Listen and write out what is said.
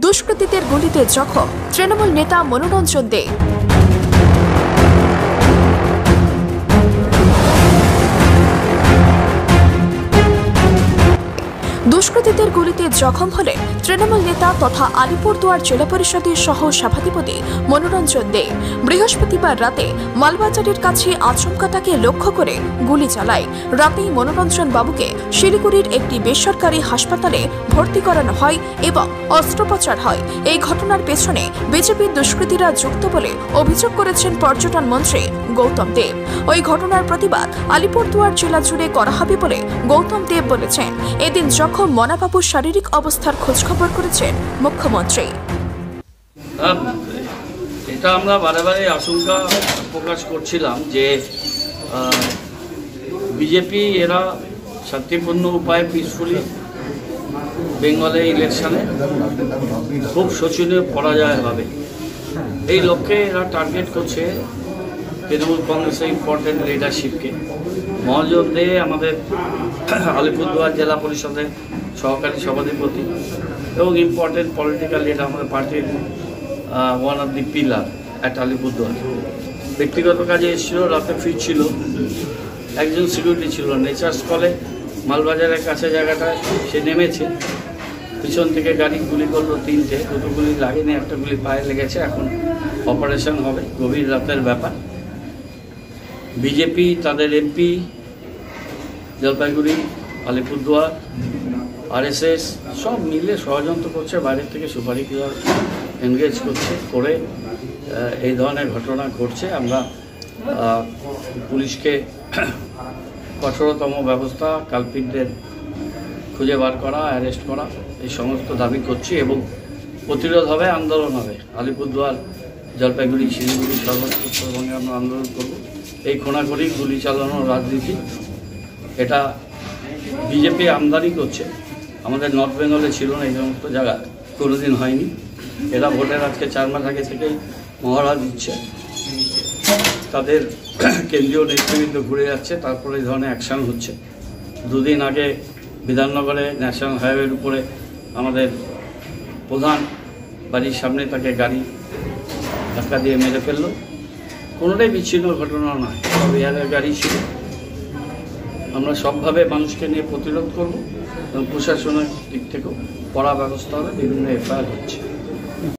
দুষ্কৃতীদের গুলিতে জখম তৃণমূল নেতা মনোরঞ্জন দে। দুষ্কৃতীদের গুলিতে জখম হলেন তৃণমূল নেতা তথা আলিপুরদুয়ার জেলা পরিষদের সহ সভাধিপতি মনোরঞ্জন দে। বৃহস্পতিবার রাতে মালবাজারের কাছে আচমকা তাকে লক্ষ্য করে গুলি চালায়। রাতেই মনোরঞ্জন বাবুকে শিলিগুড়ির একটি বেসরকারি হাসপাতালে ভর্তি করানো হয় এবং অস্ত্রোপচার হয়। এই ঘটনার পেছনে বিজেপির দুষ্কৃতীরা যুক্ত বলে অভিযোগ করেছেন পর্যটন মন্ত্রী গৌতম দেব। ওই ঘটনার প্রতিবাদ আলিপুরদুয়ার জেলা জুড়ে করা হবে বলে গৌতম দেব বলেছেন। এদিন জখম মনাবাবুর শারীরিক অবস্থার খোঁজখবর করেছেন মুখ্যমন্ত্রী। এটা আমরা বারে আশঙ্কা প্রকাশ করছিলাম যে বিজেপি এরা শান্তিপূর্ণ উপায়ে পিসফুলি বেঙ্গলে ইলেকশনে খুব শোচনীয় পরাজয় হবে এই লক্ষ্যে এরা টার্গেট করছে তৃণমূল কংগ্রেসের ইম্পর্টেন্ট লিডারশিপকে। মনোরঞ্জন দে আমাদের আলিপুরদুয়ার জেলা পরিষদের সহকারী সভাধিপতি এবং ইম্পর্টেন্ট পলিটিক্যাল লিডার, আমাদের পার্টির one of the pillar at Alipurduar. ব্যক্তিগত কাজে এসেছিল, রাতে ফিরছিল, একজন সিকিউরিটি ছিল। নেচার্স কলে মালবাজারের কাছে জায়গাটায় সে নেমেছে, পিছন থেকে গাড়ি গুলি করলো তিনটে, দুটো গুলি লাগেনি, একটা গুলি পায়ে লেগেছে। এখন অপারেশন হবে, গভীর রাতের ব্যাপার। বিজেপি তাদের এমপি জলপাইগুড়ি, আলিপুরদুয়ার, আরএসএস সব মিলে ষড়যন্ত্র করছে, বাইরের থেকে সুপারি কিলার এনগেজ করছে, করে এই ধরনের ঘটনা ঘটছে। আমরা পুলিশকে কঠোরতম ব্যবস্থা, কালপিটদের খুঁজে বার করা, অ্যারেস্ট করা, এই সমস্ত দাবি করছি এবং প্রতিরোধ হবে, আন্দোলন হবে। আলিপুরদুয়ার, জলপাইগুড়ি, শিলিগুড়ি, সর্বোচ্চ উত্তরবঙ্গে আমরা আন্দোলন করব। এই খোনাখড়ি, গুলি চালানোর রাজনীতি এটা বিজেপি আমদানি করছে। আমাদের নর্থ বেঙ্গলে ছিল না, এই সমস্ত জায়গা কোনোদিন হয়নি। এরা ভোটের আজকে 4 মাস আগে থেকেই মহড়া দিচ্ছে, তাদের কেন্দ্রীয় নেতৃবৃন্দ ঘুরে যাচ্ছে, তারপরে এই ধরনের অ্যাকশান হচ্ছে। 2 দিন আগে বিধাননগরে ন্যাশনাল হাইওয়ের উপরে আমাদের প্রধান বাড়ির সামনে তাকে গাড়ি ধাক্কা দিয়ে মেরে ফেললো। কোনোটাই বিচ্ছিন্ন ঘটনা নয়, সব এয়ারের গাড়ি ছিল। আমরা সবভাবে মানুষকে নিয়ে প্রতিরোধ করব এবং প্রশাসনের দিক থেকেও কড়া ব্যবস্থা হবে। বিভিন্ন এফআইআর হচ্ছে।